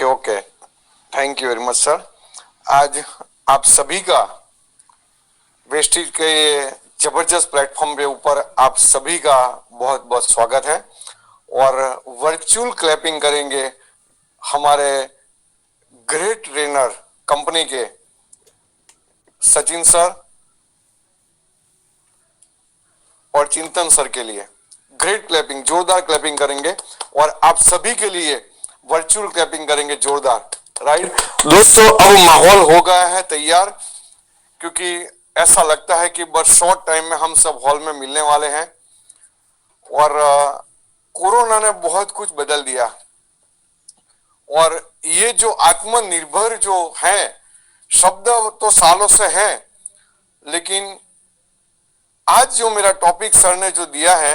Okay okay, thank you very much sir. आज आप सभी का वेस्टेज के ये जबरदस्त प्लेटफॉर्म के ऊपर आप सभी का बहुत बहुत स्वागत है। और वर्चुअल क्लैपिंग करेंगे हमारे ग्रेट ट्रेनर कंपनी के सचिन सर और चिंतन सर के लिए। ग्रेट क्लैपिंग, जोरदार क्लैपिंग करेंगे और आप सभी के लिए वर्चुअल क्लैपिंग करेंगे जोरदार। राइट दोस्तों, अब माहौल हो गया है तैयार, क्योंकि ऐसा लगता है कि बस शॉर्ट टाइम में हम सब हॉल में मिलने वाले हैं। और कोरोना ने बहुत कुछ बदल दिया। और ये जो आत्मनिर्भर जो है शब्द तो सालों से है, लेकिन आज जो मेरा टॉपिक सर ने जो दिया है,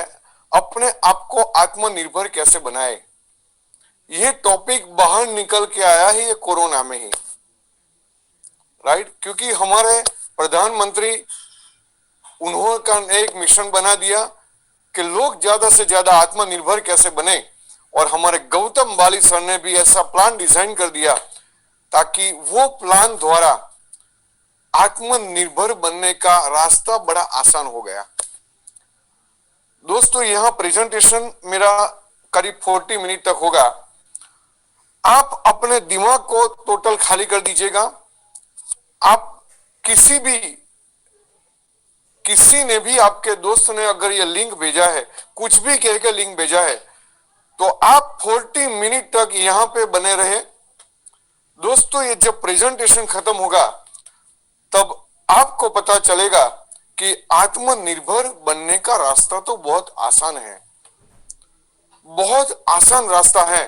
अपने आप को आत्मनिर्भर कैसे बनाए, ये टॉपिक बाहर निकल के आया है ये कोरोना में ही। राइट, क्योंकि हमारे प्रधानमंत्री उन्होंने एक मिशन बना दिया कि लोग ज्यादा से ज्यादा आत्मनिर्भर कैसे बने। और हमारे गौतम बाली सर ने भी ऐसा प्लान डिजाइन कर दिया ताकि वो प्लान द्वारा आत्मनिर्भर बनने का रास्ता बड़ा आसान हो गया। दोस्तों, यहां प्रेजेंटेशन मेरा करीब 40 मिनट तक होगा। आप अपने दिमाग को टोटल खाली कर दीजिएगा। आप किसी ने भी आपके दोस्त ने अगर ये लिंक भेजा है, कुछ भी कह के लिंक भेजा है, तो आप 40 मिनट तक यहां पे बने रहे। दोस्तों, ये जब प्रेजेंटेशन खत्म होगा तब आपको पता चलेगा कि आत्मनिर्भर बनने का रास्ता तो बहुत आसान है, बहुत आसान रास्ता है।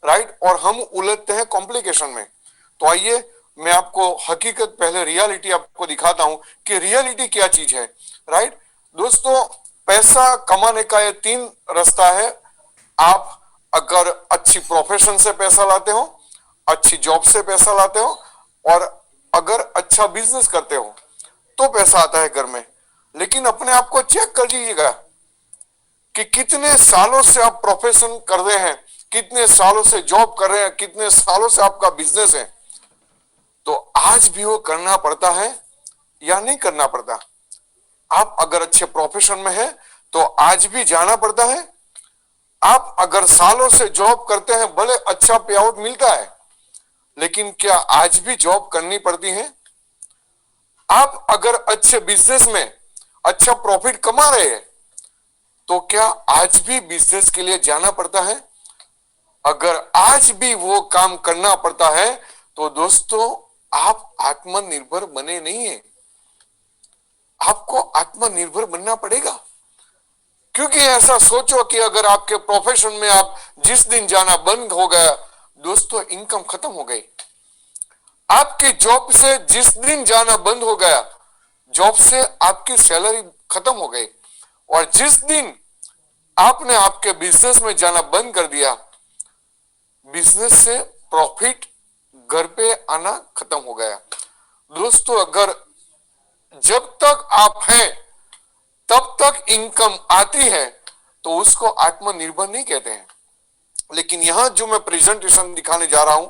राइट, और हम उलझते हैं कॉम्प्लिकेशन में। तो आइए मैं आपको हकीकत, पहले रियलिटी आपको दिखाता हूं कि रियलिटी क्या चीज है। राइट दोस्तों, पैसा कमाने का ये 3 रास्ता है। आप अगर अच्छी प्रोफेशन से पैसा लाते हो, अच्छी जॉब से पैसा लाते हो, और अगर अच्छा बिजनेस करते हो तो पैसा आता है घर में। लेकिन अपने आप को चेक कर लीजिएगा कि कितने सालों से आप प्रोफेशन कर रहे हैं, कितने सालों से जॉब कर रहे हैं, कितने सालों से आपका बिजनेस है। तो आज भी वो करना पड़ता है या नहीं करना पड़ता? आप अगर अच्छे प्रोफेशन में है तो आज भी जाना पड़ता है। आप अगर सालों से जॉब करते हैं, भले अच्छा पे आउट मिलता है, लेकिन क्या आज भी जॉब करनी पड़ती है? आप अगर अच्छे बिजनेस में अच्छा प्रॉफिट कमा रहे हैं, तो क्या आज भी बिजनेस के लिए जाना पड़ता है? अगर आज भी वो काम करना पड़ता है तो दोस्तों, आप आत्मनिर्भर बने नहीं है। आपको आत्मनिर्भर बनना पड़ेगा। क्योंकि ऐसा सोचो कि अगर आपके प्रोफेशन में आप जिस दिन जाना बंद हो गया, दोस्तों इनकम खत्म हो गई। आपकी जॉब से जिस दिन जाना बंद हो गया, जॉब से आपकी सैलरी खत्म हो गई। और जिस दिन आपने आपके बिजनेस में जाना बंद कर दिया, बिजनेस से प्रॉफिट घर पे आना खत्म हो गया। दोस्तों, अगर जब तक आप हैं तब तक इनकम आती है तो उसको आत्मनिर्भर नहीं कहते हैं। लेकिन यहां जो मैं प्रेजेंटेशन दिखाने जा रहा हूं,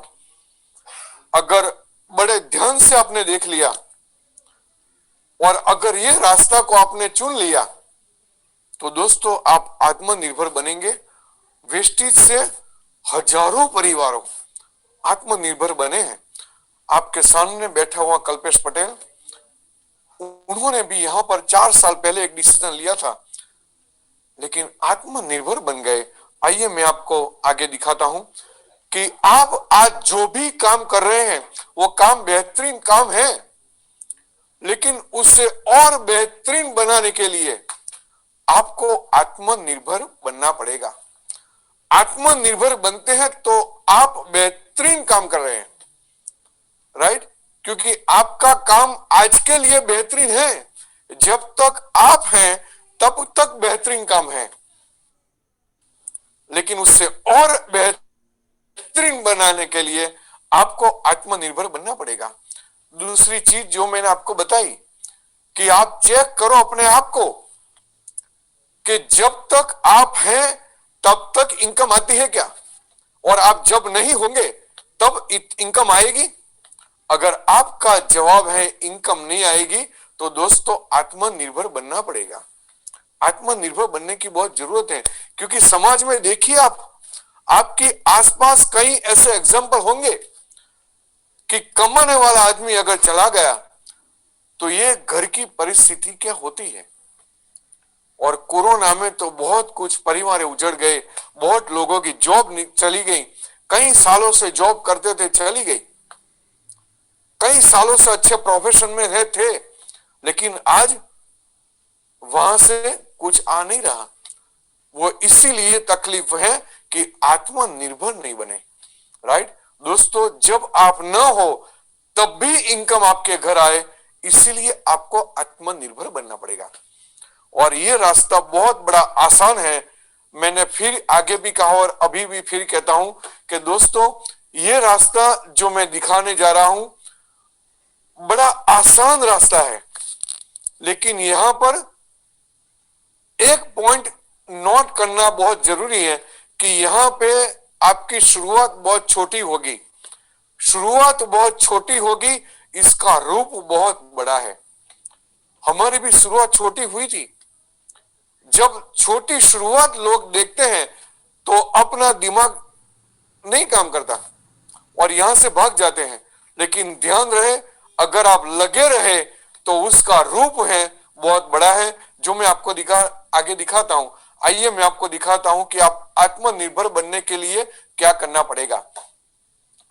अगर बड़े ध्यान से आपने देख लिया और अगर ये रास्ता को आपने चुन लिया, तो दोस्तों आप आत्मनिर्भर बनेंगे। वेस्टेज से हजारों परिवारों आत्मनिर्भर बने हैं। आपके सामने बैठा हुआ कल्पेश पटेल, उन्होंने भी यहां पर 4 साल पहले एक डिसीजन लिया था, लेकिन आत्मनिर्भर बन गए। आइए मैं आपको आगे दिखाता हूं कि आप आज जो भी काम कर रहे हैं वो काम बेहतरीन काम है, लेकिन उसे और बेहतरीन बनाने के लिए आपको आत्मनिर्भर बनना पड़ेगा। आत्मनिर्भर बनते हैं तो आप बेहतरीन काम कर रहे हैं। राइट, क्योंकि आपका काम आज के लिए बेहतरीन है। जब तक आप हैं तब तक बेहतरीन काम है, लेकिन उससे और बेहतरीन बनाने के लिए आपको आत्मनिर्भर बनना पड़ेगा। दूसरी चीज जो मैंने आपको बताई कि आप चेक करो अपने आप को कि जब तक आप हैं तब तक इनकम आती है क्या, और आप जब नहीं होंगे तब इनकम आएगी। अगर आपका जवाब है इनकम नहीं आएगी, तो दोस्तों आत्मनिर्भर बनना पड़ेगा। आत्मनिर्भर बनने की बहुत जरूरत है, क्योंकि समाज में देखिए आप, आपके आसपास कई ऐसे एग्जाम्पल होंगे कि कमाने वाला आदमी अगर चला गया तो ये घर की परिस्थिति क्या होती है। और कोरोना में तो बहुत कुछ परिवार उजड़ गए, बहुत लोगों की जॉब चली गई, कई सालों से जॉब करते थे चली गई, कई सालों से अच्छे प्रोफेशन में थे, लेकिन आज वहां से कुछ आ नहीं रहा। वो इसीलिए तकलीफ है कि आत्मनिर्भर नहीं बने। राइट दोस्तों, जब आप ना हो तब भी इनकम आपके घर आए, इसीलिए आपको आत्मनिर्भर बनना पड़ेगा। और ये रास्ता बहुत बड़ा आसान है। मैंने फिर आगे भी कहा और अभी भी फिर कहता हूं कि दोस्तों ये रास्ता जो मैं दिखाने जा रहा हूं बड़ा आसान रास्ता है, लेकिन यहां पर एक पॉइंट नोट करना बहुत जरूरी है कि यहां पे आपकी शुरुआत बहुत छोटी होगी। शुरुआत बहुत छोटी होगी, इसका रूप बहुत बड़ा है। हमारी भी शुरुआत छोटी हुई थी। जब छोटी शुरुआत लोग देखते हैं तो अपना दिमाग नहीं काम करता और यहां से भाग जाते हैं, लेकिन ध्यान रहे अगर आप लगे रहे तो उसका रूप है बहुत बड़ा है, जो मैं आपको आगे दिखाता हूं। आइए मैं आपको दिखाता हूं कि आप आत्मनिर्भर बनने के लिए क्या करना पड़ेगा।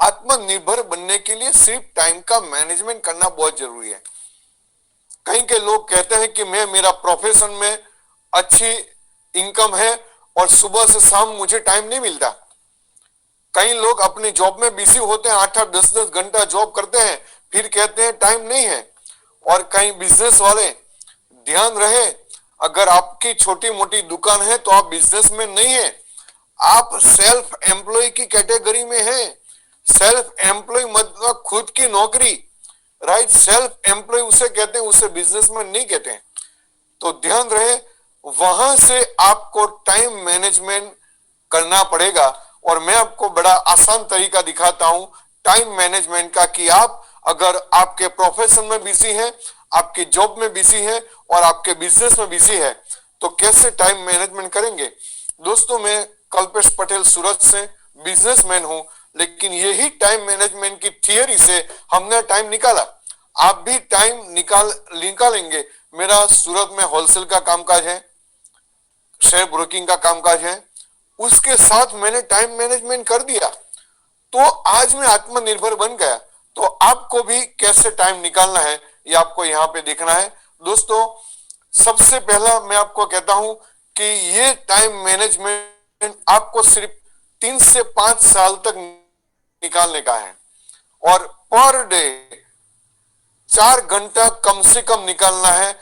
आत्मनिर्भर बनने के लिए सिर्फ टाइम का मैनेजमेंट करना बहुत जरूरी है। कहीं के लोग कहते हैं कि मेरा प्रोफेशन में अच्छी इनकम है और सुबह से शाम मुझे टाइम नहीं मिलता। कई लोग अपनी जॉब में बिजी होते हैं, 8-8 10-10 घंटा जॉब करते हैं, फिर कहते हैं टाइम नहीं है। और कई बिजनेस वाले, ध्यान रहे अगर आपकी छोटी मोटी दुकान है तो आप बिजनेस में नहीं है, आप सेल्फ एम्प्लॉय की कैटेगरी में हैं। सेल्फ एम्प्लॉय मतलब खुद की नौकरी। राइट, सेल्फ एम्प्लॉय उसे कहते हैं, उसे बिजनेसमैन नहीं कहते हैं। तो ध्यान रहे वहां से आपको टाइम मैनेजमेंट करना पड़ेगा। और मैं आपको बड़ा आसान तरीका दिखाता हूं टाइम मैनेजमेंट का, कि आप अगर आपके प्रोफेशन में बिजी हैं, आपकी जॉब में बिजी है और आपके बिजनेस में बिजी है, तो कैसे टाइम मैनेजमेंट करेंगे। दोस्तों मैं कल्पेश पटेल सूरत से बिजनेसमैन हूं, लेकिन यही टाइम मैनेजमेंट की थियरी से हमने टाइम निकाला। आप भी टाइम निकालेंगे। मेरा सूरत में होलसेल का कामकाज है, शेयर ब्रोकिंग का कामकाज है, उसके साथ मैंने टाइम मैनेजमेंट कर दिया, तो आज मैं आत्मनिर्भर बन गया। तो आपको भी कैसे टाइम निकालना है ये आपको यहाँ पे देखना है। दोस्तों सबसे पहला मैं आपको कहता हूं कि ये टाइम मैनेजमेंट आपको सिर्फ 3 से 5 साल तक निकालने का है, और पर डे 4 घंटा कम से कम निकालना है।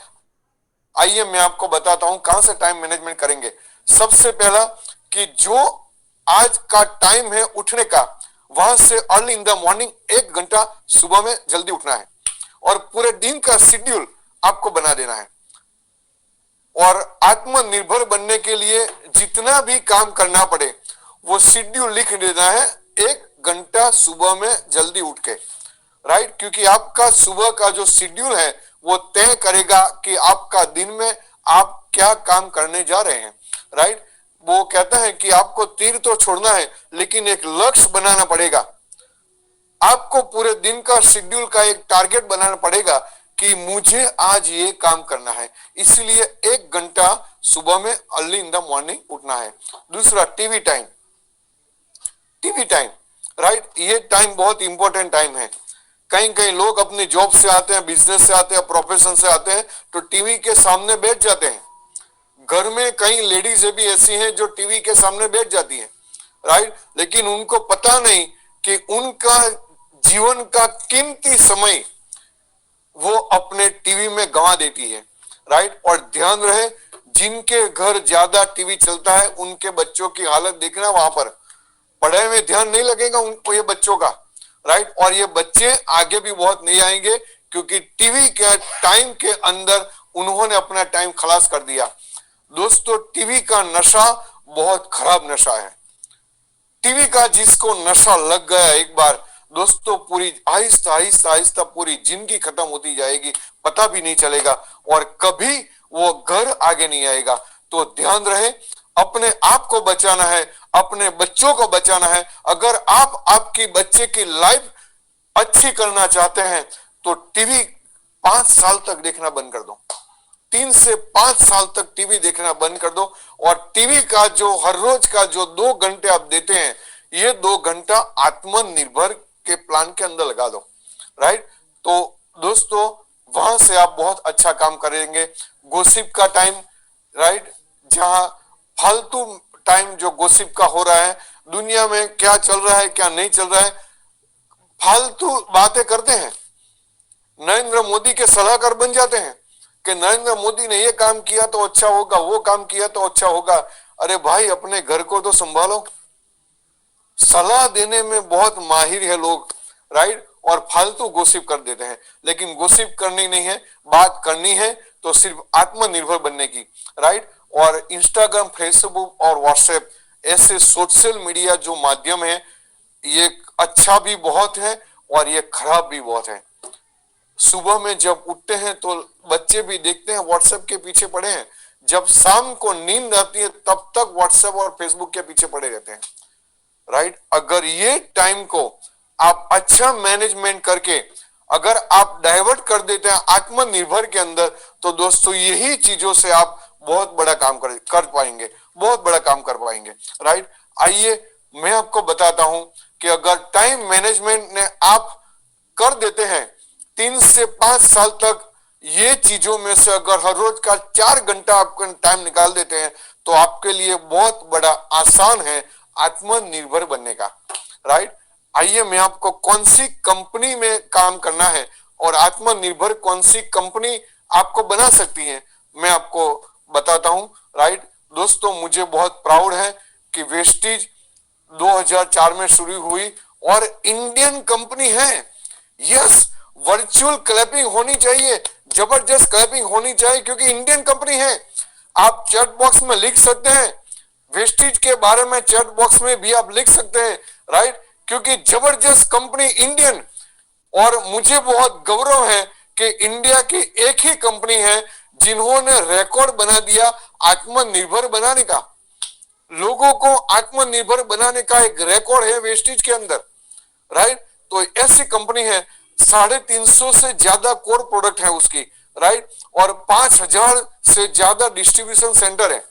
आइए मैं आपको बताता हूं कहां से टाइम मैनेजमेंट करेंगे। सबसे पहला कि जो आज का टाइम है उठने का, वहां से अर्ली इन द मॉर्निंग 1 घंटा सुबह में जल्दी उठना है और पूरे दिन का शेड्यूल आपको बना देना है। और आत्मनिर्भर बनने के लिए जितना भी काम करना पड़े वो शेड्यूल लिख देना है 1 घंटा सुबह में जल्दी उठ के। राइट, क्योंकि आपका सुबह का जो शेड्यूल है वो तय करेगा कि आपका दिन में आप क्या काम करने जा रहे हैं। राइट, वो कहता है कि आपको तीर तो छोड़ना है लेकिन एक लक्ष्य बनाना पड़ेगा। आपको पूरे दिन का शेड्यूल का एक टारगेट बनाना पड़ेगा कि मुझे आज ये काम करना है, इसलिए 1 घंटा सुबह में अर्ली इन द मॉर्निंग उठना है। दूसरा TV time. TV time, right, ये टाइम बहुत इंपॉर्टेंट टाइम है। कहीं कहीं लोग अपनी जॉब से आते हैं, बिजनेस से आते हैं, प्रोफेशन से आते हैं, तो टीवी के सामने बैठ जाते हैं। घर में कई लेडीज भी ऐसी हैं जो टीवी के सामने बैठ जाती हैं। राइट, लेकिन उनको पता नहीं कि उनका जीवन का कीमती समय वो अपने टीवी में गंवा देती है। राइट, और ध्यान रहे जिनके घर ज्यादा टीवी चलता है उनके बच्चों की हालत देखना, वहां पर पढ़ाई में ध्यान नहीं लगेगा उनको, ये बच्चों का। राइट, और ये बच्चे आगे भी बहुत नहीं आएंगे क्योंकि टीवी के टाइम के अंदर उन्होंने अपना टाइम खलास कर दिया। दोस्तों टीवी का नशा बहुत खराब नशा है। टीवी का जिसको नशा लग गया एक बार, दोस्तों पूरी आहिस्ता आहिस्ता आहिस्ता पूरी जिंदगी खत्म होती जाएगी, पता भी नहीं चलेगा और कभी वो घर आगे नहीं आएगा। तो ध्यान रहे, अपने आप को बचाना है, अपने बच्चों को बचाना है। अगर आप आपकी बच्चे की लाइफ अच्छी करना चाहते हैं तो टीवी 5 साल तक देखना बंद कर दो। 3 से 5 साल तक टीवी देखना बंद कर दो और टीवी का जो हर रोज का जो 2 घंटे आप देते हैं, ये 2 घंटा आत्मनिर्भर के प्लान के अंदर लगा दो। राइट, तो दोस्तों वहां से आप बहुत अच्छा काम करेंगे। गोसिप का टाइम, राइट, जहां फालतू टाइम जो गोसिप का हो रहा है, दुनिया में क्या चल रहा है क्या नहीं चल रहा है, फालतू बातें करते हैं, नरेंद्र मोदी के सलाहकार बन जाते हैं कि नरेंद्र मोदी ने ये काम किया तो अच्छा होगा, वो काम किया तो अच्छा होगा। अरे भाई, अपने घर को तो संभालो। सलाह देने में बहुत माहिर है लोग, राइट, और फालतू गोसिप कर देते हैं। लेकिन गोसिप करनी नहीं है, बात करनी है तो सिर्फ आत्मनिर्भर बनने की, राइट। और इंस्टाग्राम, फेसबुक और व्हाट्सएप ऐसे सोशल मीडिया जो माध्यम है, ये अच्छा भी बहुत है और ये खराब भी बहुत है। सुबह में जब उठते हैं तो बच्चे भी देखते हैं व्हाट्सएप के पीछे पड़े हैं, जब शाम को नींद आती है तब तक व्हाट्सएप और फेसबुक के पीछे पड़े रहते हैं, राइट। अगर ये टाइम को आप अच्छा मैनेजमेंट करके अगर आप डाइवर्ट कर देते हैं आत्मनिर्भर के अंदर, तो दोस्तों यही चीजों से आप बहुत बड़ा काम कर पाएंगे, बहुत बड़ा काम कर पाएंगे, राइट। आइए मैं आपको बताता हूं कि अगर टाइम मैनेजमेंट ने आप कर देते हैं 3 से 5 साल तक, ये चीजों में से अगर हर रोज का 4 घंटा आप टाइम निकाल देते हैं तो आपके लिए बहुत बड़ा आसान है आत्मनिर्भर बनने का, राइट। आइए मैं आपको कौन सी कंपनी में काम करना है और आत्मनिर्भर कौन सी कंपनी आपको बना सकती है, मैं आपको बताता हूं, राइट। दोस्तों मुझे बहुत प्राउड है कि वेस्टीज 2004 में शुरू हुई और इंडियन कंपनी है। यस, वर्चुअल क्लैपिंग होनी चाहिए, जबरदस्त क्लैपिंग होनी चाहिए, क्योंकि इंडियन कंपनी है। आप चैट बॉक्स में लिख सकते हैं, वेस्टीज के बारे में चैट बॉक्स में भी आप लिख सकते हैं, राइट, क्योंकि जबरदस्त कंपनी इंडियन। और मुझे बहुत गौरव है कि इंडिया की एक ही कंपनी है जिन्होंने रिकॉर्ड बना दिया आत्मनिर्भर बनाने का। लोगों को आत्मनिर्भर बनाने का एक रिकॉर्ड है वेस्टीज के अंदर, राइट। तो ऐसी कंपनी है, 350 से ज्यादा कोर प्रोडक्ट है उसकी, राइट, और 5000 से ज्यादा डिस्ट्रीब्यूशन सेंटर है।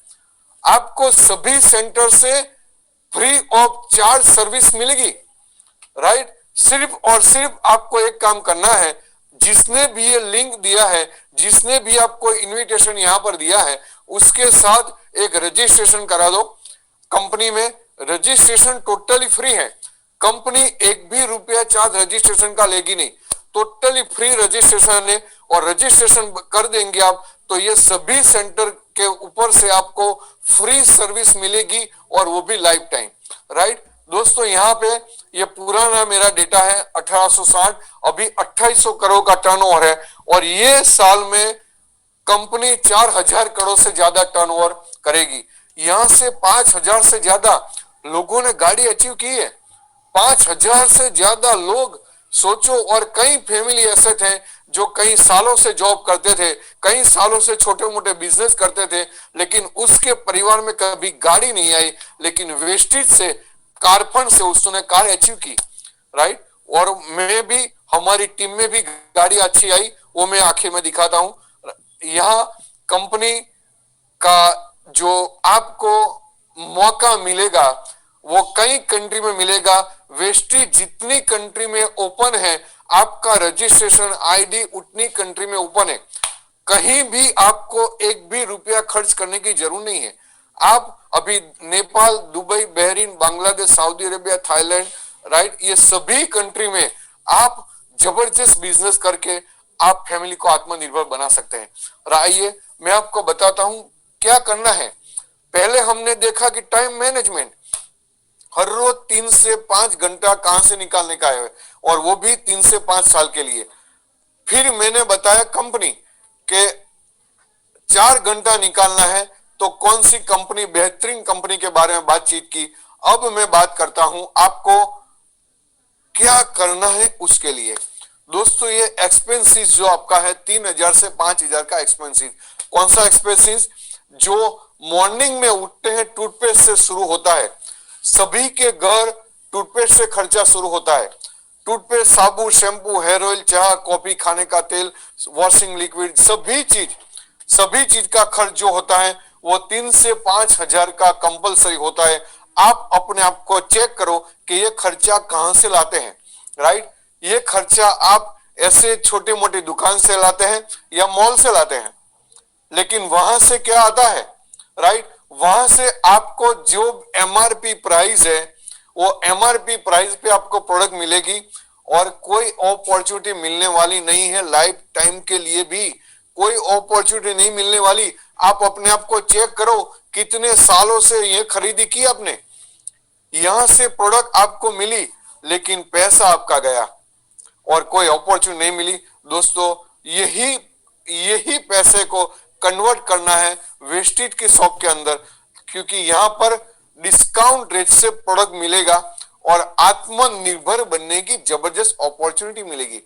आपको सभी सेंटर से फ्री ऑफ चार्ज सर्विस मिलेगी, राइट। सिर्फ और सिर्फ आपको एक काम करना है, जिसने भी ये लिंक दिया है, जिसने भी आपको इनविटेशन यहां पर दिया है, उसके साथ एक रजिस्ट्रेशन करा दो। कंपनी में रजिस्ट्रेशन टोटली फ्री है, कंपनी एक भी रुपया चार्ज रजिस्ट्रेशन का लेगी नहीं, टोटली फ्री रजिस्ट्रेशन है। और रजिस्ट्रेशन कर देंगे आप तो ये सभी सेंटर के ऊपर से आपको फ्री सर्विस मिलेगी और वो भी लाइफ टाइम, राइट। दोस्तों यहाँ पे ये पुराना मेरा डेटा है 1860, अभी 2800 करोड़ का टर्नओवर है और ये साल में कंपनी 4000 करोड़ से ज्यादा टर्नओवर करेगी। यहां से 5000 से ज्यादा लोगों ने गाड़ी अचीव की है, 5000 से ज्यादा लोग, सोचो। और कई फैमिली एसेट हैं जो कई सालों से जॉब करते थे, कई सालों से छोटे मोटे बिजनेस करते थे, लेकिन उसके परिवार में कभी गाड़ी नहीं आई, लेकिन वेस्टेज से, कारफंड से उसने कार अचीव की, राइट। और मैं भी, हमारी टीम में भी गाड़ी अच्छी आई, वो मैं आखिर में दिखाता हूं। यहाँ कंपनी का जो आपको मौका मिलेगा वो कई कंट्री में मिलेगा। वेस्टीज जितनी कंट्री में ओपन है, आपका रजिस्ट्रेशन आईडी उतनी कंट्री में ओपन है। कहीं भी आपको एक भी रुपया खर्च करने की जरूरत नहीं है। आप अभी Nepal, Dubai, Bahrain, Bangladesh, Saudi Arabia, Thailand, right, ये सभी कंट्री में आप जबरदस्त बिजनेस करके आप फैमिली को आत्मनिर्भर बना सकते हैं। आइए मैं आपको बताता हूं क्या करना है। पहले हमने देखा कि टाइम मैनेजमेंट, हर रोज 3 से 5 घंटा कहां से निकालने का है, और वो भी 3 से 5 साल के लिए। फिर मैंने बताया कंपनी के 4 घंटा निकालना है तो कौन सी कंपनी, बेहतरीन कंपनी के बारे में बातचीत की। अब मैं बात करता हूं आपको क्या करना है उसके लिए। दोस्तों ये एक्सपेंसिस जो आपका है 3,000 से 5,000 का एक्सपेंसिस, कौन सा एक्सपेंसिस? जो मॉर्निंग में उठते हैं टूथपेस्ट से शुरू होता है। सभी के घर टूथपेस्ट से खर्चा शुरू होता है। टूथपेस्ट, साबुन, शैम्पू, हेयर ऑयल, चाय, कॉफी, खाने का तेल, वॉशिंग लिक्विड, सभी चीज का खर्च जो होता है वो 3 से 5,000 का कंपलसरी होता है। आप अपने आप को चेक करो कि ये खर्चा कहां से लाते हैं, राइट? ये खर्चा आप ऐसे छोटे मोटे दुकान से लाते हैं या मॉल से लाते हैं, लेकिन वहां से क्या आता है, राइट? वहां से आपको जो एमआरपी प्राइस है वो एमआरपी प्राइस पे आपको प्रोडक्ट मिलेगी और कोई अपॉर्चुनिटी मिलने वाली नहीं है। लाइफ टाइम के लिए भी कोई अपॉर्चुनिटी नहीं मिलने वाली। आप अपने आप को चेक करो, कितने सालों से ये खरीदी की आपने, यहां से प्रोडक्ट आपको मिली लेकिन पैसा आपका गया और कोई अपॉर्चुनिटी नहीं मिली। दोस्तों यही पैसे को कन्वर्ट करना है वेस्टेज की शॉप के अंदर, क्योंकि यहां पर डिस्काउंट रेट से प्रोडक्ट मिलेगा और आत्मनिर्भर बनने की जबरदस्त अपॉर्चुनिटी मिलेगी।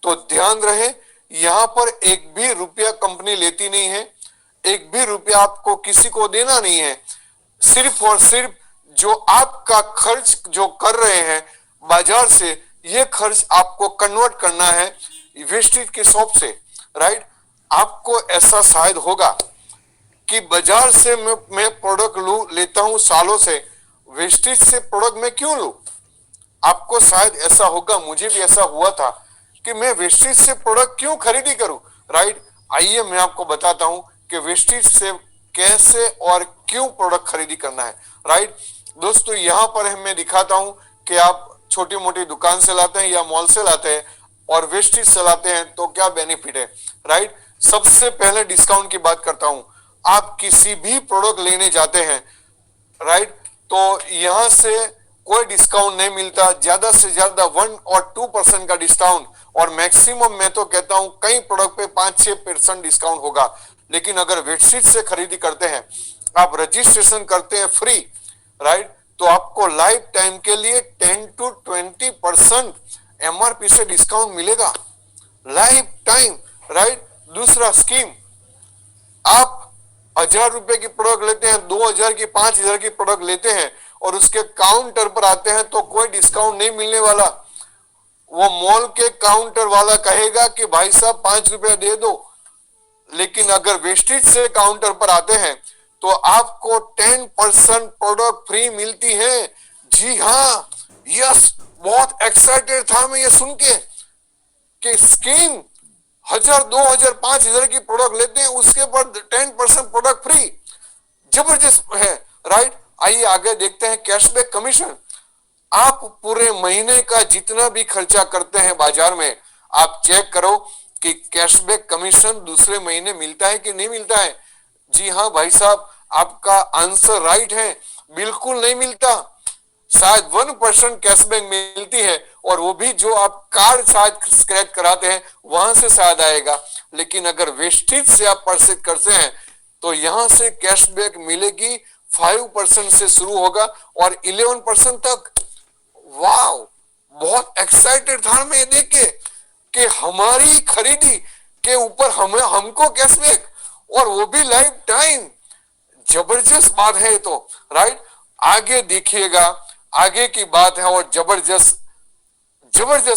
तो ध्यान रहे, यहां पर एक भी रुपया कंपनी लेती नहीं है, एक भी रुपया आपको किसी को देना नहीं है। सिर्फ और सिर्फ जो आपका खर्च जो कर रहे हैं बाजार से, ये खर्च आपको कन्वर्ट करना है वेस्टेज के शॉप से, राइट? आपको ऐसा शायद होगा कि बाजार से मैं प्रोडक्ट लेता हूं सालों से, वेस्टेज से प्रोडक्ट मैं क्यों लूं? आपको शायद ऐसा होगा, मुझे भी ऐसा हुआ था कि मैं वेस्टेज से प्रोडक्ट क्यों खरीदी करूं, राइट? आइए मैं आपको बताता हूं कि वेस्टेज से कैसे और क्यों प्रोडक्ट खरीदी करना है, राइट? दोस्तों यहां पर मैं दिखाता हूं कि आप छोटी मोटी दुकान से लाते हैं या मॉल से लाते हैं और वेस्टेज से लाते हैं तो क्या बेनिफिट है, राइट? सबसे पहले डिस्काउंट की बात करता हूं। आप किसी भी प्रोडक्ट लेने जाते हैं, राइट, तो यहां से कोई डिस्काउंट नहीं मिलता। ज्यादा से ज्यादा 1 और 2% का डिस्काउंट, और मैक्सिमम मैं तो कहता हूं कई प्रोडक्ट पे 5-6% डिस्काउंट होगा। लेकिन अगर वेस्टेज से खरीदी करते हैं, आप रजिस्ट्रेशन करते हैं फ्री, राइट, तो आपको लाइफ टाइम के लिए 10 to 20% एमआरपी से डिस्काउंट मिलेगा लाइफ टाइम, राइट? दूसरा स्कीम, आप 1,000 रुपए की प्रोडक्ट लेते हैं, 2,000 की, 5,000 की प्रोडक्ट लेते हैं और उसके काउंटर पर आते हैं तो कोई डिस्काउंट नहीं मिलने वाला। वो मॉल के काउंटर वाला कहेगा कि भाई साहब 5 रुपया दे दो, लेकिन अगर वेस्टेज से काउंटर पर आते हैं तो आपको 10% प्रोडक्ट फ्री मिलती है। जी हाँ, यस, बहुत एक्साइटेड था मैं ये सुन के कि स्कीम 1,000, 2,000, 5,000 की प्रोडक्ट लेते हैं, उसके पर 10% प्रोडक्ट फ्री, जबरदस्त है, राइट? आइए आगे देखते हैं कैशबैक कमीशन। आप पूरे महीने का जितना भी खर्चा करते हैं बाजार में, आप चेक करो कि कैशबैक कमीशन दूसरे महीने मिलता है कि नहीं मिलता है। जी हाँ भाई साहब, आपका आंसर राइट है, बिल्कुल नहीं मिलता। शायद 1% कैशबैक मिलती है और वो भी जो आप कार्ड शायद स्क्रैच कराते हैं वहां से शायद आएगा। लेकिन अगर वेस्टेज से आप परचेज करते हैं तो यहां से कैशबैक मिलेगी, 5% से शुरू होगा और 11% तक। वाह, बहुत एक्साइटेड था मैं देख के कि हमारी खरीदी के ऊपर हमको कैशबैक, और वो भी लाइफ टाइम। जबरदस्त बात है तो, राइट? आगे देखिएगा, आगे की बात है और जबरदस्त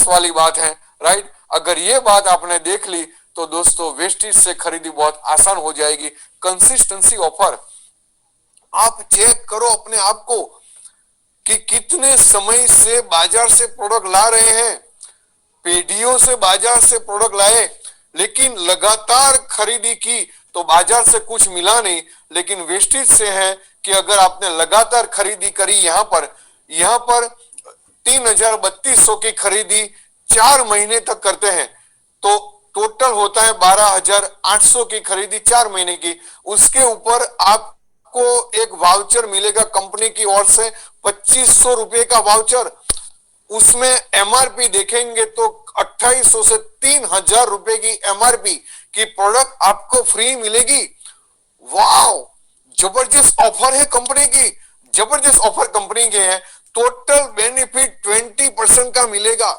वाली बात है, राइट? अगर ये बात आपने देख ली तो दोस्तों वेस्टेज से खरीदी बहुत आसान हो जाएगी। कंसिस्टेंसी ऑफर, आप चेक करो अपने आप को कि कितने समय से बाजार से प्रोडक्ट ला रहे हैं। पेढ़ियों से बाजार से प्रोडक्ट लाए, लेकिन लगातार खरीदी की तो बाजार से कुछ मिला नहीं। लेकिन वेस्टेज से है कि अगर आपने लगातार खरीदी करी, यहां पर 3,3200 की खरीदी 4 महीने तक करते हैं तो टोटल होता है 12,800 की खरीदी 4 महीने की। उसके ऊपर आपको एक वाउचर मिलेगा कंपनी की ओर से, 2,500 रुपए का वाउचर। उसमें एमआरपी देखेंगे तो 2,800 से 3,000 रुपए की एमआरपी की प्रोडक्ट आपको फ्री मिलेगी। वाह, जबरदस्त ऑफर है कंपनी की, जबरदस्त ऑफर कंपनी के हैं। टोटल बेनिफिट 20% का मिलेगा,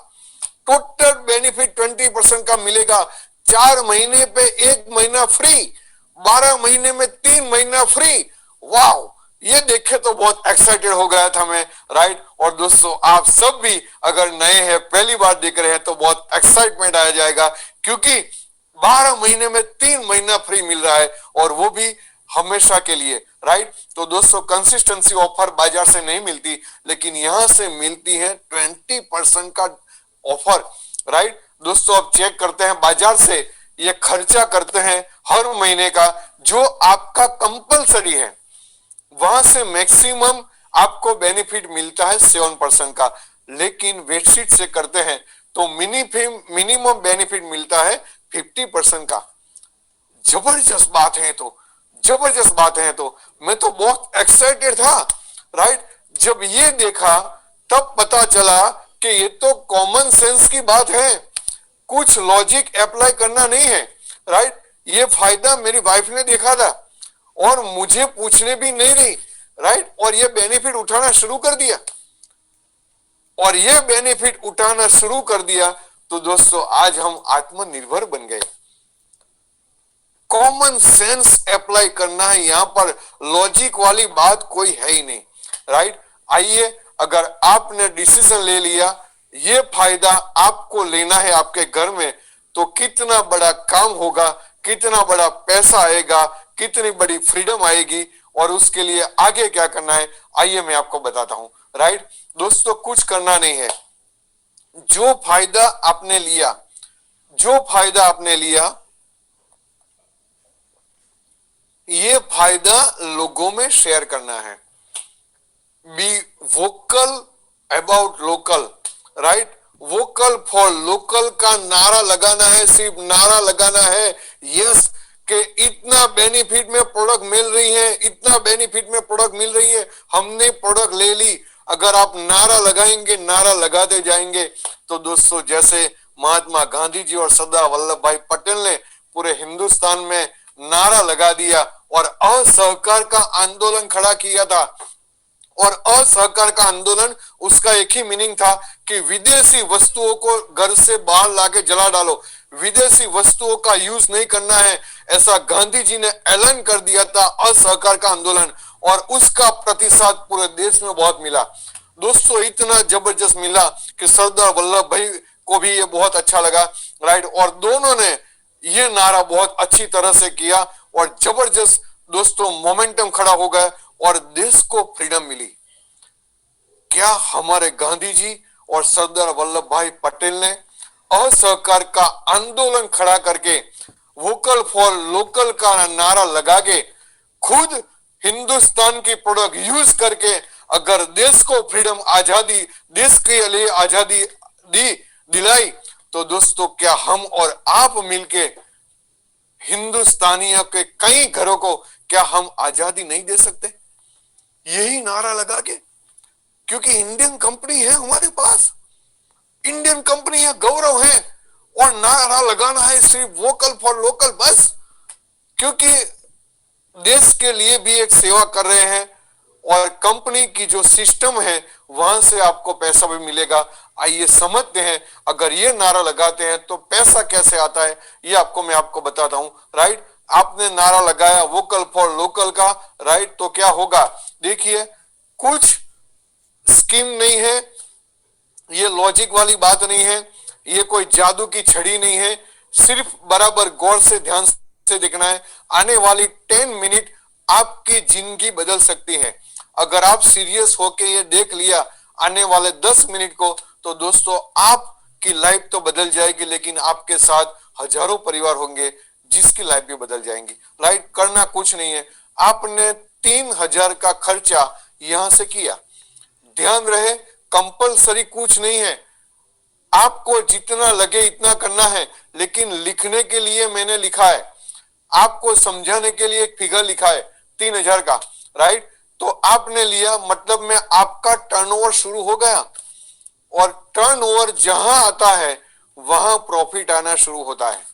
टोटल बेनिफिट 20% का मिलेगा। 4 महीने पे 1 महीना फ्री, 12 महीने में 3 महीना फ्री। वाह, ये देखे तो बहुत एक्साइटेड हो गया था मैं, राइट। और दोस्तों आप सब भी अगर नए हैं, पहली बार देख रहे हैं, तो बहुत एक्साइटमेंट आ जाएगा, क्योंकि 12 महीने में 3 महीना फ्री मिल रहा है, और वो भी हमेशा के लिए, राइट। तो दोस्तों कंसिस्टेंसी ऑफर बाजार से नहीं मिलती, लेकिन यहां से मिलती है 20% का ऑफर, राइट। दोस्तों अब चेक करते हैं बाजार से ये खर्चा करते हैं हर महीने का, जो आपका कंपलसरी है, वहां से मैक्सिमम आपको बेनिफिट मिलता है 7% का। लेकिन वेटशीट से करते हैं तो मिनिमम बेनिफिट मिलता है 50% का। जबरदस्त बात है, तो जबरदस्त बात है। तो मैं तो बहुत एक्साइटेड था, राइट। जब ये देखा तब पता चला कि ये तो कॉमन सेंस की बात है, कुछ लॉजिक अप्लाई करना नहीं है, राइट। ये फायदा मेरी वाइफ ने देखा था और मुझे पूछने भी नहीं रही, राइट। और ये बेनिफिट उठाना शुरू कर दिया, और ये बेनिफिट उठाना शुरू कर दिया। तो दोस्तों आज हम आत्मनिर्भर बन गए। कॉमन सेंस अप्लाई करना है यहां पर, लॉजिक वाली बात कोई है ही नहीं, राइट। आइए, अगर आपने डिसीजन ले लिया, ये फायदा आपको लेना है आपके घर में, तो कितना बड़ा काम होगा, कितना बड़ा पैसा आएगा, कितनी बड़ी फ्रीडम आएगी, और उसके लिए आगे क्या करना है आइए मैं आपको बताता हूं, राइट। दोस्तों कुछ करना नहीं है, जो फायदा आपने लिया, जो फायदा आपने लिया, ये फायदा लोगों में शेयर करना है। Be vocal about local, right. Vocal for local का नारा लगाना है, सिर्फ नारा लगाना है, यस, कि इतना बेनिफिट में प्रोडक्ट मिल रही है, इतना बेनिफिट में प्रोडक्ट मिल रही है, हमने प्रोडक्ट ले ली। अगर आप नारा लगाएंगे, नारा लगाते जाएंगे, तो दोस्तों जैसे महात्मा गांधी जी और सरदार वल्लभ भाई पटेल ने पूरे हिंदुस्तान में नारा लगा दिया और असहकार का आंदोलन खड़ा किया था। और असहकार का आंदोलन, उसका एक ही मीनिंग था कि विदेशी वस्तुओं को घर से बाहर लाके जला डालो, विदेशी वस्तुओं का यूज नहीं करना है, ऐसा गांधी जी ने ऐलान कर दिया था असहकार का आंदोलन। और उसका प्रतिसाद पूरे देश में बहुत मिला दोस्तों, इतना जबरदस्त मिला कि सरदार वल्लभ भाई को भी ये बहुत अच्छा लगा, राइट। और दोनों ने ये नारा बहुत अच्छी तरह से किया और जबरदस्त दोस्तों मोमेंटम खड़ा हो गया और देश को फ्रीडम मिली। क्या हमारे गांधी जी और सरदार वल्लभ भाई पटेल ने असहकार का आंदोलन खड़ा करके, वोकल फॉर लोकल का नारा लगा के, खुद हिंदुस्तान की प्रोडक्ट यूज करके अगर देश को फ्रीडम, आजादी, देश के लिए आजादी दिलाई, तो दोस्तों क्या हम और आप मिलके हिंदुस्तानियों के कई घरों को क्या हम आजादी नहीं दे सकते? यही नारा लगा के, क्योंकि इंडियन कंपनी है हमारे पास, इंडियन कंपनी है, गौरव है, और नारा लगाना है सिर्फ वोकल फॉर लोकल बस, क्योंकि देश के लिए भी एक सेवा कर रहे हैं और कंपनी की जो सिस्टम है वहां से आपको पैसा भी मिलेगा। आइए समझते हैं, अगर ये नारा लगाते हैं तो पैसा कैसे आता है, ये मैं आपको बताता हूं, राइट। आपने नारा लगाया वोकल फॉर लोकल का, राइट, तो क्या होगा देखिए, कुछ स्कीम नहीं है, ये लॉजिक वाली बात नहीं है, ये कोई जादू की छड़ी नहीं है, सिर्फ बराबर गौर से ध्यान से देखना है। आने वाली 10 मिनट आपकी जिंदगी बदल सकती है। अगर आप सीरियस होके ये देख लिया आने वाले 10 मिनट को, तो दोस्तों आपकी लाइफ तो बदल जाएगी, लेकिन आपके साथ हजारों परिवार होंगे जिसकी लाइफ भी बदल जाएंगी, राइट। करना कुछ नहीं है, आपने 3000 का खर्चा यहां से किया, ध्यान रहे कंपलसरी कुछ नहीं है, आपको जितना लगे इतना करना है, लेकिन लिखने के लिए मैंने लिखा है, आपको समझाने के लिए एक फिगर लिखा है 3000 का, राइट। तो आपने लिया, मतलब में आपका टर्नओवर शुरू हो गया, और टर्नओवर जहां आता है वहां प्रॉफिट आना शुरू होता है।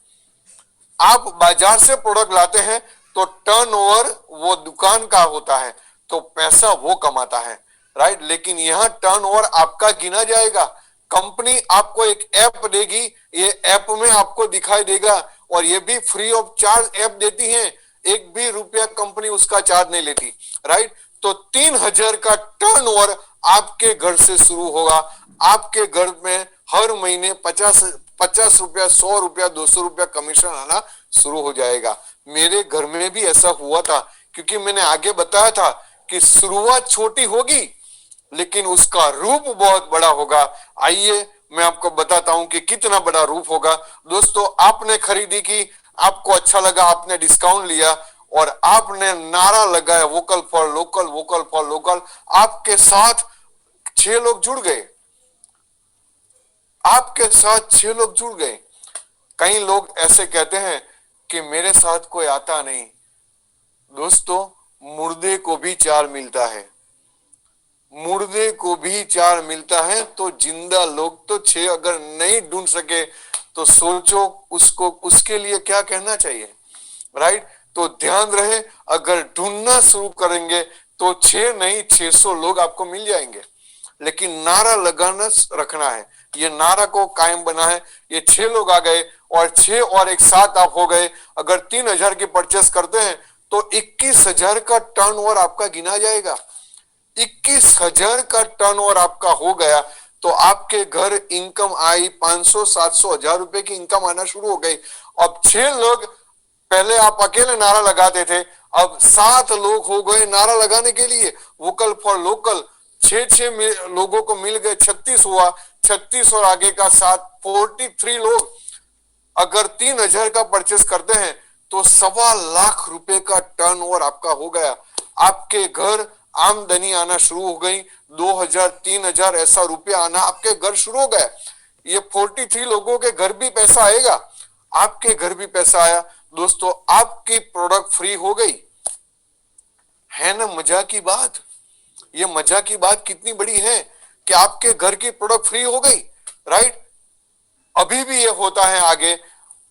आप बाजार से प्रोडक्ट लाते हैं तो टर्नओवर वो दुकान का होता है, तो पैसा वो कमाता है, राइट। लेकिन यहाँ टर्नओवर आपका गिना जाएगा। कंपनी आपको एक ऐप देगी, ये ऐप में आपको दिखाई देगा, और ये भी फ्री ऑफ चार्ज ऐप देती है, एक भी रुपया कंपनी उसका चार्ज नहीं लेती, राइट। तो 3,000 का टर्नओवर आपके घर से शुरू होगा। आपके घर में हर महीने 50 रुपया, 100 रुपया, 200 रुपया कमीशन आना शुरू हो जाएगा। मेरे घर में भी ऐसा हुआ था, क्योंकि मैंने आगे बताया था कि शुरुआत छोटी होगी लेकिन उसका रूप बहुत बड़ा होगा। आइए मैं आपको बताता हूं कि कितना बड़ा रूप होगा। दोस्तों, आपने खरीदी की, आपको अच्छा लगा, आपने डिस्काउंट लिया और आपने नारा लगाया vocal for local, vocal for local. आपके साथ 6 लोग जुड़ गए, आपके साथ 6 लोग जुड़ गए। कई लोग ऐसे कहते हैं कि मेरे साथ कोई आता नहीं। दोस्तों, मुर्दे को भी 4 मिलता है, मुर्दे को भी 4 मिलता है, तो जिंदा लोग तो 6 अगर नहीं ढूंढ सके तो सोचो उसको, उसके लिए क्या कहना चाहिए, राइट। तो ध्यान रहे, अगर ढूंढना शुरू करेंगे तो 6 नहीं 600 लोग आपको मिल जाएंगे। लेकिन नारा लगाना रखना है, ये नारा को कायम बना है। ये 6 लोग आ गए और 6 और एक साथ आप हो गए। अगर 3,000 की परचेस करते हैं तो 21,000 का टर्नओवर आपका गिना जाएगा। 21,000 का टर्नओवर आपका हो गया तो आपके घर इनकम आई 500, 700, 1,000 रुपए की इनकम आना शुरू हो गई। अब 6 लोग, पहले आप अकेले नारा लगाते थे, अब 7 लोग हो गए नारा लगाने के लिए वोकल फॉर लोकल। 6 लोगों को मिल गए, 36 हुआ, 36 और आगे का 7, 43 लोग। अगर 3,000 का परचेस करते हैं तो 1,25,00,000 रुपए का टर्नओवर आपका हो गया। आपके घर आमदनी आना शुरू हो गई, 2,000, 3,000 ऐसा रुपया आना आपके घर शुरू हो गया। ये 43 लोगों के घर भी पैसा आएगा, आपके घर भी पैसा आया। दोस्तों, आपकी प्रोडक्ट फ्री हो गई, है ना मजा की बात। ये मजा की बात कितनी बड़ी है कि आपके घर की प्रोडक्ट फ्री हो गई, राइट। अभी भी ये होता है आगे।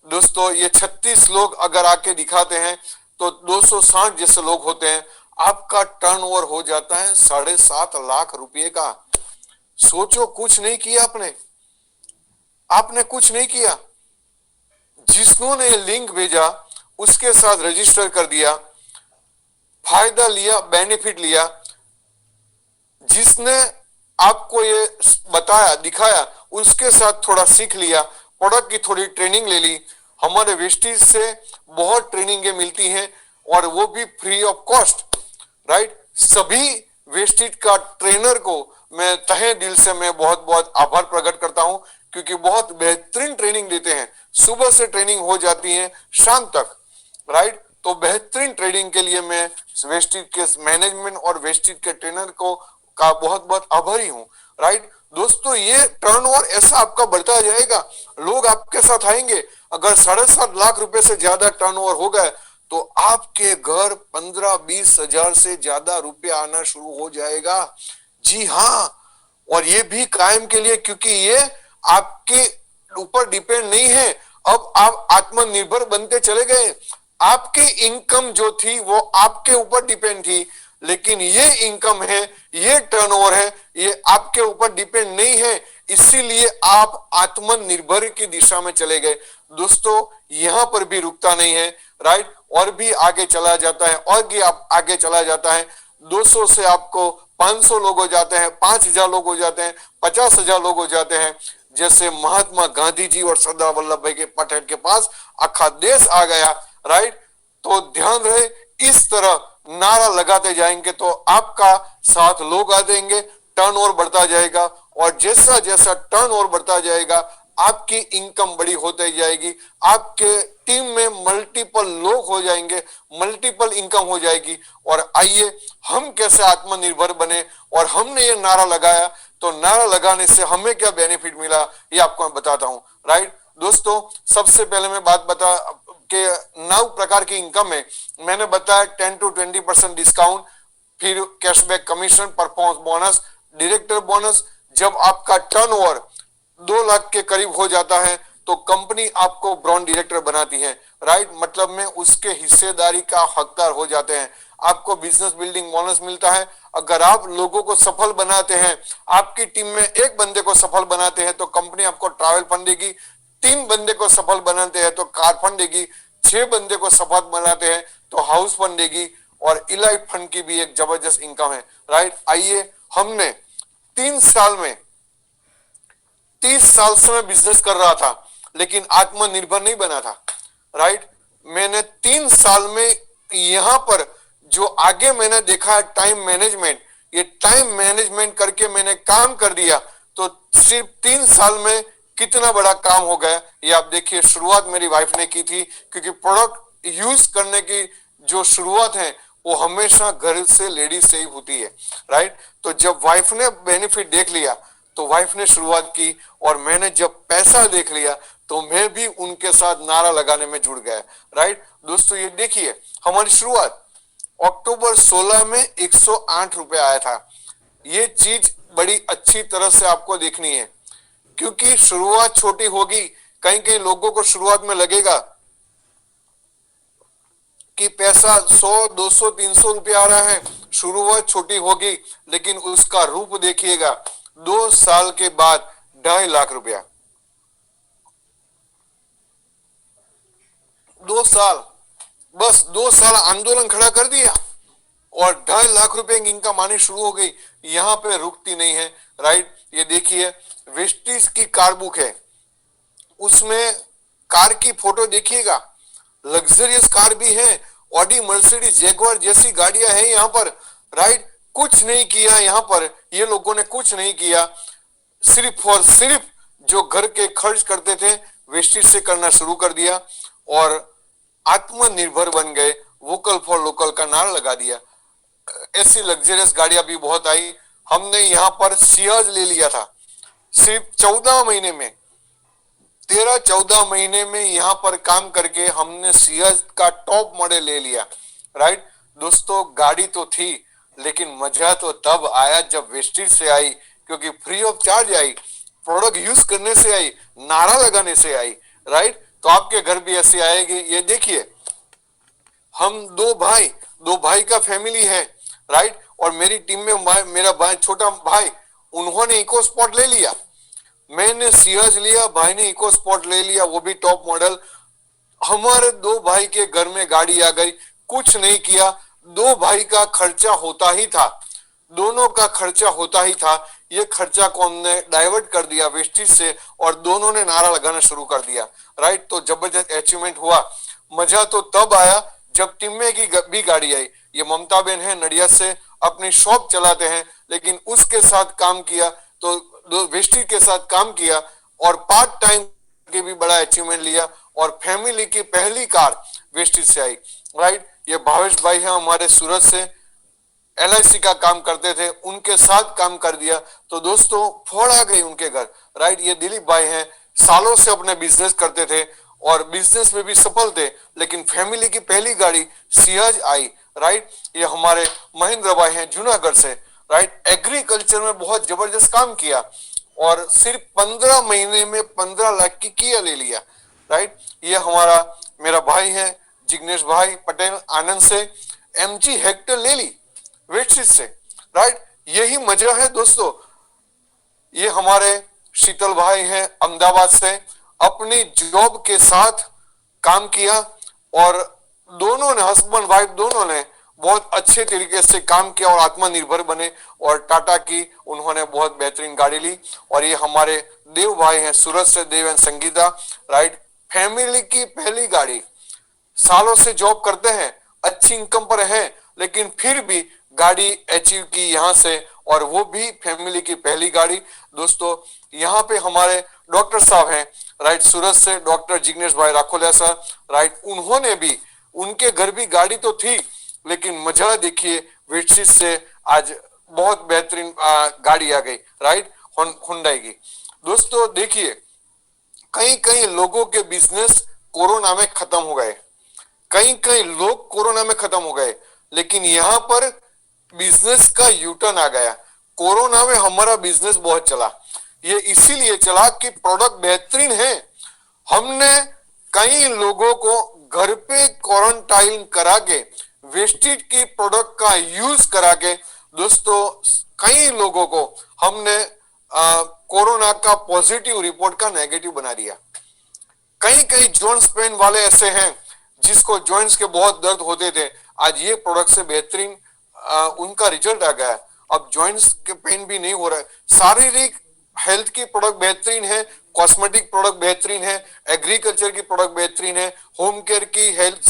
दोस्तों, ये 36 लोग अगर आके दिखाते हैं तो 260 जैसे लोग होते हैं, आपका टर्नओवर हो जाता है 7.5 लाख रुपए का। सोचो, कुछ नहीं किया आपने, आपने कुछ नहीं किया। जिसने लिंक भेजा उसके साथ रजिस्टर कर दिया, फायदा लिया, बेनिफिट लिया। जिसने आपको ये बताया, दिखाया, उसके साथ थोड़ा सीख लिया, प्रोडक्ट की थोड़ी ट्रेनिंग ले ली। हमारे वेस्टीज से बहुत ट्रेनिंगें मिलती हैं और वो भी फ्री ऑफ कॉस्ट, राइट। सभी वेस्टीज का ट्रेनर को मैं तहे दिल से मैं बहुत बहुत आभार प्रकट करता हूं, क्योंकि बहुत बेहतरीन ट्रेनिंग देते हैं। सुबह से ट्रेनिंग हो जाती है शाम तक, राइट। तो बेहतरीन ट्रेनिंग के लिए मैं वेस्टीज के मैनेजमेंट और वेस्टीज के ट्रेनर को का बहुत बहुत आभारी हूं, राइट। दोस्तों, ये टर्नओवर ऐसा आपका बढ़ता जाएगा, लोग आपके साथ आएंगे। अगर 7.5 लाख रुपए से ज्यादा टर्नओवर हो गए तो आपके घर 15-20 हजार से ज्यादा रुपया आना शुरू हो जाएगा। जी हाँ, और ये भी कायम के लिए, क्योंकि ये आपके ऊपर डिपेंड नहीं है। अब आप आत्मनिर्भर बनते चले गए। आपकी इनकम जो थी वो आपके ऊपर डिपेंड थी, लेकिन ये इनकम है, ये टर्नओवर है, ये आपके ऊपर डिपेंड नहीं है। इसीलिए आप आत्मनिर्भर की दिशा में चले गए। दोस्तों, यहां पर भी रुकता नहीं है, राइट। और भी आगे चला जाता है, और भी आप आगे चला जाता है। 200 से आपको 500 लोग हो जाते हैं, 5,000 लोग हो जाते हैं, 50,000 लोग हो जाते हैं। जैसे महात्मा गांधी जी और सरदार वल्लभ भाई के पटेल के पास आखा देश आ गया, राइट। तो ध्यान रहे, इस तरह नारा लगाते जाएंगे तो आपका साथ लोग आ जाएंगे, टर्नओवर बढ़ता जाएगा। और जैसा जैसा टर्नओवर बढ़ता जाएगा आपकी इनकम बड़ी होती जाएगी, आपके टीम में मल्टीपल लोग हो जाएंगे, मल्टीपल इनकम हो जाएगी। और आइए हम कैसे आत्मनिर्भर बने। और हमने ये नारा लगाया, तो नारा लगाने से हमें क्या बेनिफिट मिला ये आपको मैं बताता हूं, राइट। दोस्तों, सबसे पहले मैं बात बता के 9 प्रकार की इनकम है। मैंने बताया 10 to 20% डिस्काउंट, फिर cashback commission, performance bonus, director bonus. जब आपका टर्नओवर 2 लाख के करीब हो जाता है तो कंपनी आपको ब्रांड डायरेक्टर बनाती है, राइट। मतलब में उसके हिस्सेदारी का हकदार हो जाते हैं। आपको बिजनेस बिल्डिंग बोनस मिलता है। अगर आप लोगों को सफल बनाते हैं, आपकी टीम में एक बंदे को सफल बनाते हैं तो कंपनी आपको ट्रैवल फंड देगी, 3 बंदे को सफल बनाते हैं तो कार फंड देगी, 6 बंदे को सफल बनाते हैं तो हाउस फंड देगी, और इलाइट फंड की भी एक जबरदस्त इनकम है, राइट। आइए, हमने 3 साल में 30 साल से मैं बिजनेस कर रहा था लेकिन आत्मनिर्भर नहीं बना था, राइट। मैंने 3 साल में यहां पर जो आगे मैंने देखा टाइम मैनेजमेंट, ये टाइम मैनेजमेंट करके मैंने काम कर दिया तो सिर्फ 3 साल में कितना बड़ा काम हो गया ये आप देखिए। शुरुआत मेरी वाइफ ने की थी, क्योंकि प्रोडक्ट यूज करने की जो शुरुआत है वो हमेशा घर से लेडीज से ही होती है, राइट। तो जब वाइफ ने बेनिफिट देख लिया तो वाइफ ने शुरुआत की, और मैंने जब पैसा देख लिया तो मैं भी उनके साथ नारा लगाने में जुड़ गया, राइट। दोस्तों ये देखिए, हमारी शुरुआत अक्टूबर 16 में 108 रुपए आया था। ये चीज बड़ी अच्छी तरह से आपको देखनी है, क्योंकि शुरुआत छोटी होगी। कहीं कहीं लोगों को शुरुआत में लगेगा कि पैसा 100, 200, 300 रुपया आ रहा है, शुरुआत छोटी होगी, लेकिन उसका रूप देखिएगा 2 साल के बाद 2.5 लाख रुपया। 2 साल, बस 2 साल आंदोलन खड़ा कर दिया और 2.5 लाख रुपए की इनकम आनी शुरू हो गई। यहां पे रुकती नहीं है, राइट। ये देखिए, वेस्टीज की कार बुक है, उसमें कार की फोटो देखिएगा, लग्जरियस कार भी है, ऑडी, मर्सिडीज, जैगवार जैसी गाड़ियां हैं यहाँ पर, राइट। कुछ नहीं किया यहाँ पर, ये लोगों ने कुछ नहीं किया, सिर्फ और सिर्फ जो घर के खर्च करते थे वेस्टेज से करना शुरू कर दिया और आत्मनिर्भर बन गए। वोकल फॉर लोकल का नारा लगा दिया। ऐसी लग्जरियस गाड़ियां भी बहुत आई। हमने यहाँ पर सियाज ले लिया था, सिर्फ 14 महीने में, 13-14 महीने में यहाँ पर काम करके हमने सियाज का टॉप मॉडल ले लिया, राइट। दोस्तों गाड़ी तो थी, लेकिन मजा तो तब आया जब वेस्टेज से आई, क्योंकि free of charge I, product use करने से आई, नारा लगाने से आई, राइट। तो आपके घर भी ऐसे आएगी। ये देखिए, हम दो भाई का फैमिली है, राइट। और मेरी टीम में मेरा भाई, छोटा भाई, उन्होंने इको स्पॉट ले लिया, मैंने सियाज लिया, भाई ने इको स्पॉट ले लिया, वो भी टॉप मॉडल। हमारे 2 भाई के घर में गाड़ी आ गई, कुछ नहीं किया, 2 भाई का खर्चा होता ही था, दोनों का खर्चा होता ही था। ये खर्चा को हमने डाइवर्ट कर दिया वेस्टेज से, और दोनों ने नारा लगाना शुरू कर दिया, राइट। तो जबरदस्त अचीवमेंट हुआ। मजा तो तब आया जब टिम्मे की भी गाड़ी आई। ये ममता बेन है, नडियाद से, अपनी शॉप चलाते हैं, लेकिन उसके साथ काम किया, तो वेस्टेज के साथ काम किया और पार्ट टाइम के भी बड़ा अचीवमेंट लिया, और फैमिली की पहली कार वेस्टेज से आई, राइट। ये भावेश भाई है हमारे सूरत से, LIC का काम करते थे, उनके साथ काम कर दिया तो दोस्तों फोड़ आ गई उनके घर, राइट। ये दिलीप भाई हैं, सालों से अपने बिजनेस करते थे और बिजनेस में भी सफल थे, लेकिन फैमिली की पहली गाड़ी सियाज आई, राइट। ये हमारे महेंद्र भाई हैं जूनागढ़ से, राइट। एग्रीकल्चर में बहुत जबरदस्त काम किया और सिर्फ 15 महीने में 15 लाख की किया ले लिया, राइट। ये हमारा मेरा भाई है जिग्नेश भाई पटेल आनंद से, MG हेक्टर ले ली वेस्टेज से, राइट। यही मजा है दोस्तों। ये हमारे शीतल भाई हैं अहमदाबाद से, अपनी जॉब के साथ काम किया और दोनों ने, हस्बैंड वाइफ दोनों ने बहुत अच्छे तरीके से काम किया और आत्मनिर्भर बने, और टाटा की उन्होंने बहुत बेहतरीन गाड़ी ली। और ये हमारे देव भाई हैं सूरत से, देव एंड संगीता, राइट। फैमिली की पहली गाड़ी, सालों से जॉब करते हैं, अच्छी इनकम पर है, लेकिन फिर भी गाड़ी अचीव की यहाँ से, और वो भी फैमिली की पहली गाड़ी। दोस्तों यहाँ पे हमारे डॉक्टर साहब हैं, राइट, सूरत से, डॉक्टर जिग्नेश भाई राखोलिया सर, राइट। उन्होंने भी, उनके घर भी गाड़ी तो थी, लेकिन मजा देखिए, वेस्टेज से आज बहुत बेहतरीन गाड़ी आ गई, राइट, हुंडई की। दोस्तों देखिए, कई कई लोगों के बिजनेस कोरोना में खत्म हो गए, कई कई लोग कोरोना में खत्म हो गए, लेकिन यहाँ पर बिजनेस का यूटर्न आ गया। कोरोना में हमारा बिजनेस बहुत चला, ये इसीलिए चला कि प्रोडक्ट बेहतरीन है। हमने कई लोगों को घर पे क्वारंटाइन करा के वेस्टेज की प्रोडक्ट का यूज करा के दोस्तों कई लोगों को हमने कोरोना का पॉजिटिव रिपोर्ट का नेगेटिव बना दिया। कई कई जॉइंट्स पेन वाले ऐसे हैं जिसको जॉइंट्स के बहुत दर्द होते थे, आज ये प्रोडक्ट से बेहतरीन उनका रिजल्ट आ गया। अब जॉइंट्स के पेन भी नहीं हो रहा है। शारीरिक हेल्थ की प्रोडक्ट बेहतरीन है, कॉस्मेटिक प्रोडक्ट बेहतरीन है, एग्रीकल्चर की प्रोडक्ट बेहतरीन है, होम केयर की हेल्थ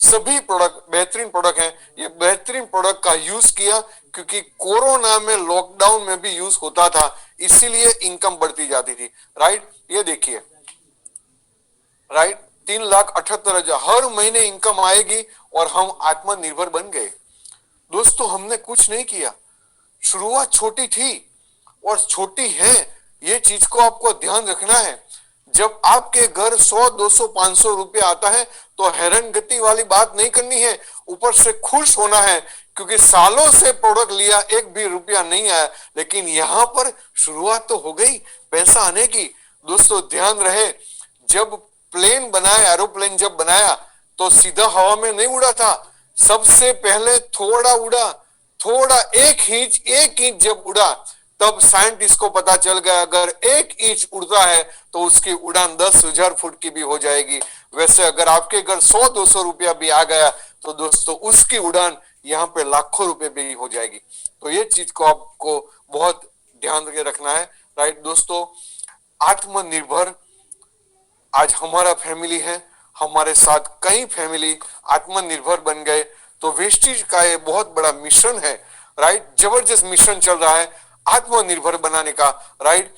सभी प्रोडक्ट बेहतरीन प्रोडक्ट हैं। ये बेहतरीन प्रोडक्ट का यूज किया क्योंकि कोरोना में लॉकडाउन में भी यूज होता था, इसीलिए इनकम बढ़ती जाती थी। राइट, ये देखिए, राइट, 3,78,000 हर महीने इनकम आएगी और हम आत्मनिर्भर बन गए। दोस्तों हमने कुछ नहीं किया, शुरुआत छोटी थी और छोटी है, ये चीज को आपको ध्यान रखना है। जब आपके घर 100, 200, 500 रुपये आता है तो हैरान गति वाली बात नहीं करनी है, ऊपर से खुश होना है क्योंकि सालों से प्रोडक्ट लिया, एक भी रुपया नहीं आया, लेकिन यहां पर शुरुआत तो हो गई पैसा आने की। दोस्तों ध्यान रहे, जब प्लेन बनाया, एरोप्लेन जब बनाया तो सीधा हवा में नहीं उड़ा था, सबसे पहले थोड़ा उड़ा, थोड़ा एक इंच जब उड़ा तब साइंटिस्ट को पता चल गया अगर 1 इंच उड़ता है तो उसकी उड़ान 10,000 फुट की भी हो जाएगी। वैसे अगर आपके घर 100-200 रुपया भी आ गया तो दोस्तों उसकी उड़ान यहाँ पे लाखों रुपए भी हो जाएगी। तो ये चीज को आपको बहुत ध्यान रखना है। राइट दोस्तों, आत्मनिर्भर आज हमारा फैमिली है, हमारे साथ कई फैमिली आत्मनिर्भर बन गए। तो वेस्टेज का ये बहुत बड़ा मिशन है। राइट, जबरदस्त मिशन चल रहा है आत्मनिर्भर बनाने का। राइट,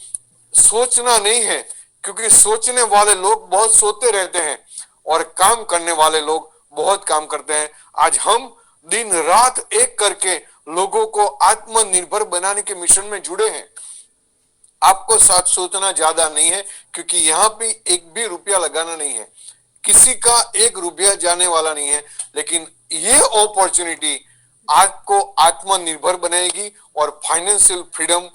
सोचना नहीं है क्योंकि सोचने वाले लोग बहुत सोते रहते हैं और काम करने वाले लोग बहुत काम करते हैं। आज हम दिन रात एक करके लोगों को आत्मनिर्भर बनाने के मिशन में जुड़े हैं। आपको साथ सोचना ज्यादा नहीं है क्योंकि यहाँ पे एक भी रुपया लगाना नहीं है, किसी का 1 रुपया जाने वाला नहीं है, लेकिन ये अपॉर्चुनिटी आपको आत्मनिर्भर बनाएगी और फाइनेंशियल फ्रीडम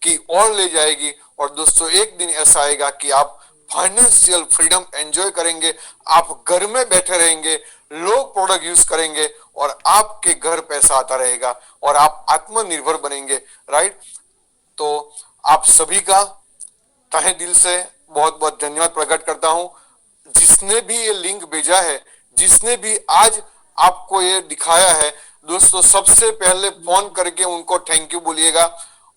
की ओर ले जाएगी। और दोस्तों एक दिन ऐसा आएगा कि आप फाइनेंशियल फ्रीडम एंजॉय करेंगे, आप घर में बैठे रहेंगे, लोग प्रोडक्ट यूज करेंगे और आपके घर पैसा आता रहेगा और आप आत्मनिर्भर बनेंगे। राइट, तो आप सभी का तहे दिल से बहुत बहुत धन्यवाद प्रकट करता हूं। जिसने भी ये लिंक भेजा है, जिसने भी आज आपको ये दिखाया है, दोस्तों सबसे पहले फोन करके उनको थैंक यू बोलिएगा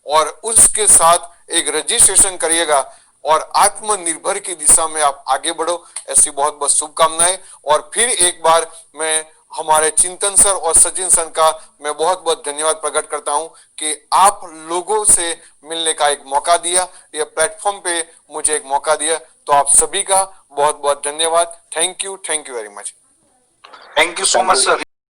और उसके साथ एक रजिस्ट्रेशन करिएगा और आत्मनिर्भर की दिशा में आप आगे बढ़ो। ऐसी बहुत बहुत शुभकामनाएं। और फिर एक बार मैं हमारे चिंतन सर और सचिन सर का मैं बहुत बहुत धन्यवाद प्रकट करता हूं कि आप लोगों से मिलने का एक मौका दिया, ये प्लेटफॉर्म पे मुझे एक मौका दिया। तो आप सभी का बहुत बहुत धन्यवाद। Thank you very much. Thank you so much sir.